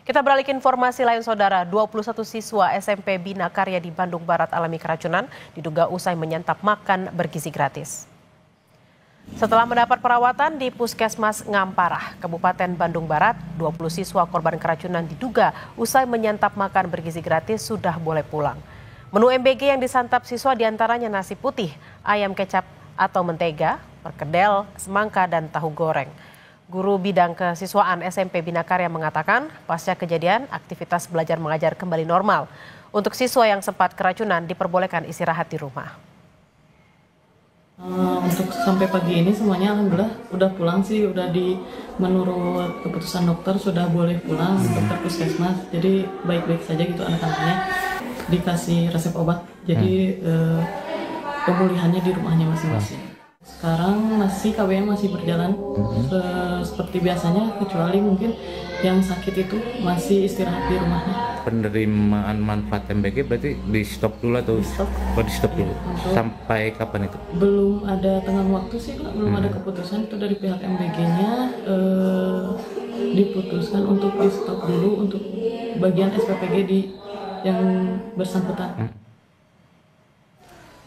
Kita beralih ke informasi lain, Saudara. 21 siswa SMP Bina Karya di Bandung Barat alami keracunan diduga usai menyantap makan bergizi gratis. Setelah mendapat perawatan di Puskesmas Ngamparah, Kabupaten Bandung Barat, 20 siswa korban keracunan diduga usai menyantap makan bergizi gratis sudah boleh pulang. Menu MBG yang disantap siswa diantaranya nasi putih, ayam kecap atau mentega, perkedel, semangka, dan tahu goreng. Guru bidang kesiswaan SMP Bina Karya mengatakan pasca kejadian aktivitas belajar mengajar kembali normal. Untuk siswa yang sempat keracunan diperbolehkan istirahat di rumah. Untuk sampai pagi ini semuanya alhamdulillah udah pulang sih, menurut keputusan dokter sudah boleh pulang, dokter puskesmas. Jadi baik-baik saja gitu anak-anaknya, dikasih resep obat. Jadi pemulihannya di rumahnya masing-masing. Sekarang KBM masih berjalan seperti biasanya, kecuali mungkin yang sakit itu masih istirahat di rumahnya. Penerimaan manfaat MBG berarti di stop dulu atau di stop dulu? Sampai kapan itu? Belum ada tenggang waktu sih, Kak. Belum ada keputusan itu dari pihak MBG-nya. Diputuskan untuk di stop dulu untuk bagian SPPG yang bersangkutan.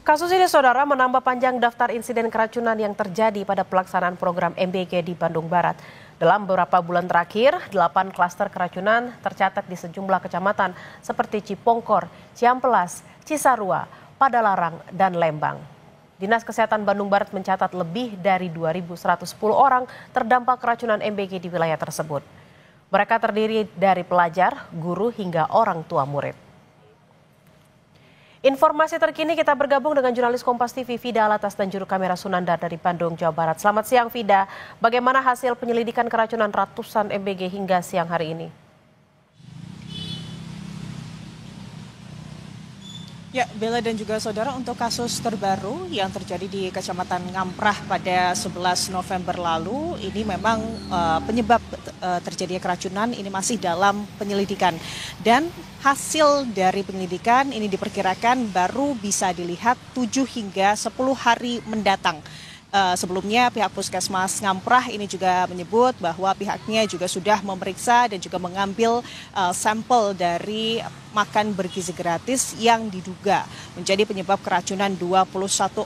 Kasus ini, Saudara, menambah panjang daftar insiden keracunan yang terjadi pada pelaksanaan program MBG di Bandung Barat. Dalam beberapa bulan terakhir, 8 klaster keracunan tercatat di sejumlah kecamatan seperti Cipongkor, Ciampelas, Cisarua, Padalarang, dan Lembang. Dinas Kesehatan Bandung Barat mencatat lebih dari 2.110 orang terdampak keracunan MBG di wilayah tersebut. Mereka terdiri dari pelajar, guru, hingga orang tua murid. Informasi terkini kita bergabung dengan jurnalis Kompas TV Vida Alatas dan juru kamera Sunandar dari Bandung, Jawa Barat. Selamat siang, Vida. Bagaimana hasil penyelidikan keracunan ratusan MBG hingga siang hari ini? Ya, Bella dan juga saudara, untuk kasus terbaru yang terjadi di Kecamatan Ngamprah pada 11 November lalu, ini memang penyebab terjadinya keracunan ini masih dalam penyelidikan. Dan hasil dari penyelidikan ini diperkirakan baru bisa dilihat 7 hingga 10 hari mendatang. Sebelumnya pihak Puskesmas Ngamprah ini juga menyebut bahwa pihaknya juga sudah memeriksa dan juga mengambil sampel dari makan bergizi gratis yang diduga menjadi penyebab keracunan 21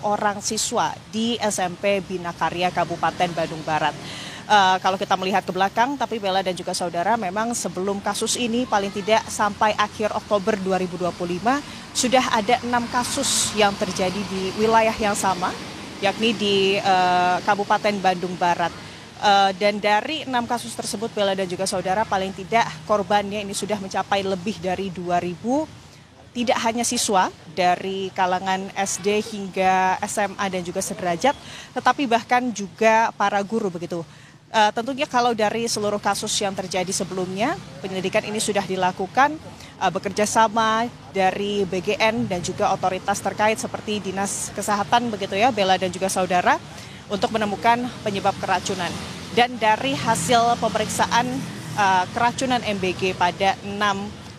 orang siswa di SMP Bina Karya Kabupaten Bandung Barat. Kalau kita melihat ke belakang, tapi Bella dan juga saudara, memang sebelum kasus ini paling tidak sampai akhir Oktober 2025 sudah ada 6 kasus yang terjadi di wilayah yang sama, yakni di Kabupaten Bandung Barat. Dan dari 6 kasus tersebut, Bella dan juga saudara, paling tidak korbannya ini sudah mencapai lebih dari 2.000, tidak hanya siswa dari kalangan SD hingga SMA dan juga sederajat, tetapi bahkan juga para guru begitu. Tentunya kalau dari seluruh kasus yang terjadi sebelumnya, penyelidikan ini sudah dilakukan bekerja sama dari BGN dan juga otoritas terkait seperti Dinas Kesehatan begitu ya, Bella dan juga saudara, untuk menemukan penyebab keracunan. Dan dari hasil pemeriksaan keracunan MBG pada 6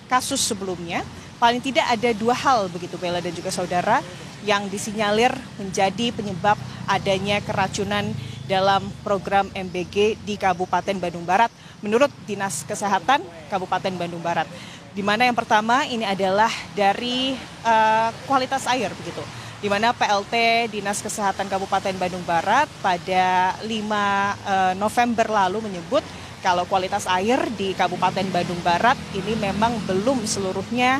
kasus sebelumnya, paling tidak ada 2 hal begitu, Bella dan juga saudara, yang disinyalir menjadi penyebab adanya keracunan dalam program MBG di Kabupaten Bandung Barat menurut Dinas Kesehatan Kabupaten Bandung Barat. Di mana yang pertama ini adalah dari kualitas air begitu. Di mana PLT Dinas Kesehatan Kabupaten Bandung Barat pada 5 November lalu menyebut kalau kualitas air di Kabupaten Bandung Barat ini memang belum seluruhnya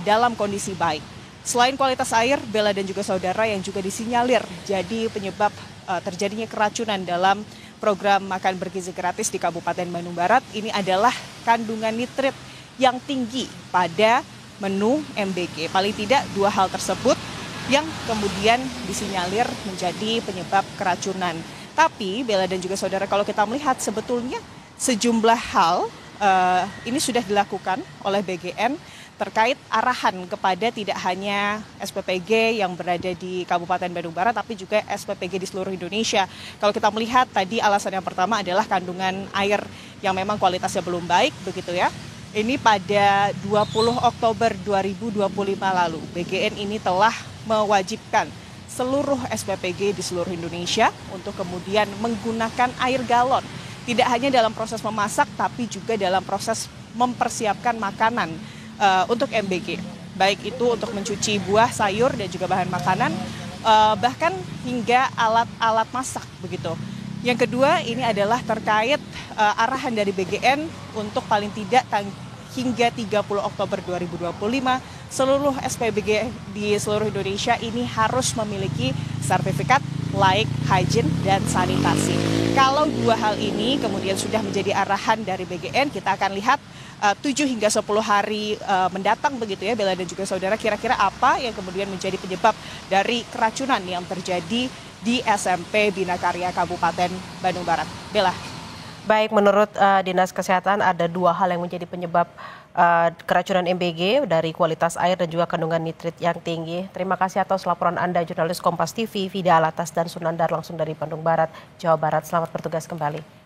dalam kondisi baik. Selain kualitas air, Bella dan juga saudara, yang juga disinyalir jadi penyebab terjadinya keracunan dalam program makan bergizi gratis di Kabupaten Bandung Barat ini adalah kandungan nitrit yang tinggi pada menu MBG. Paling tidak 2 hal tersebut yang kemudian disinyalir menjadi penyebab keracunan. Tapi Bella dan juga saudara, kalau kita melihat sebetulnya sejumlah hal ini sudah dilakukan oleh BGN terkait arahan kepada tidak hanya SPPG yang berada di Kabupaten Bandung Barat, tapi juga SPPG di seluruh Indonesia. Kalau kita melihat tadi alasan yang pertama adalah kandungan air yang memang kualitasnya belum baik, begitu ya. Ini pada 20 Oktober 2025 lalu, BGN ini telah mewajibkan seluruh SPPG di seluruh Indonesia untuk kemudian menggunakan air galon. Tidak hanya dalam proses memasak, tapi juga dalam proses mempersiapkan makanan untuk MBG, baik itu untuk mencuci buah, sayur dan juga bahan makanan, bahkan hingga alat-alat masak begitu. Yang kedua ini adalah terkait arahan dari BGN untuk paling tidak hingga 30 Oktober 2025 seluruh SPBG di seluruh Indonesia ini harus memiliki sertifikat layak hygiene dan sanitasi. Kalau dua hal ini kemudian sudah menjadi arahan dari BGN, kita akan lihat 7 hingga 10 hari mendatang begitu ya Bella dan juga saudara, kira-kira apa yang kemudian menjadi penyebab dari keracunan yang terjadi di SMP Bina Karya Kabupaten Bandung Barat. Bella. Baik, menurut Dinas Kesehatan ada dua hal yang menjadi penyebab keracunan MBG, dari kualitas air dan juga kandungan nitrit yang tinggi. Terima kasih atas laporan Anda, jurnalis Kompas TV, Vida Alatas dan Sunandar langsung dari Bandung Barat, Jawa Barat. Selamat bertugas kembali.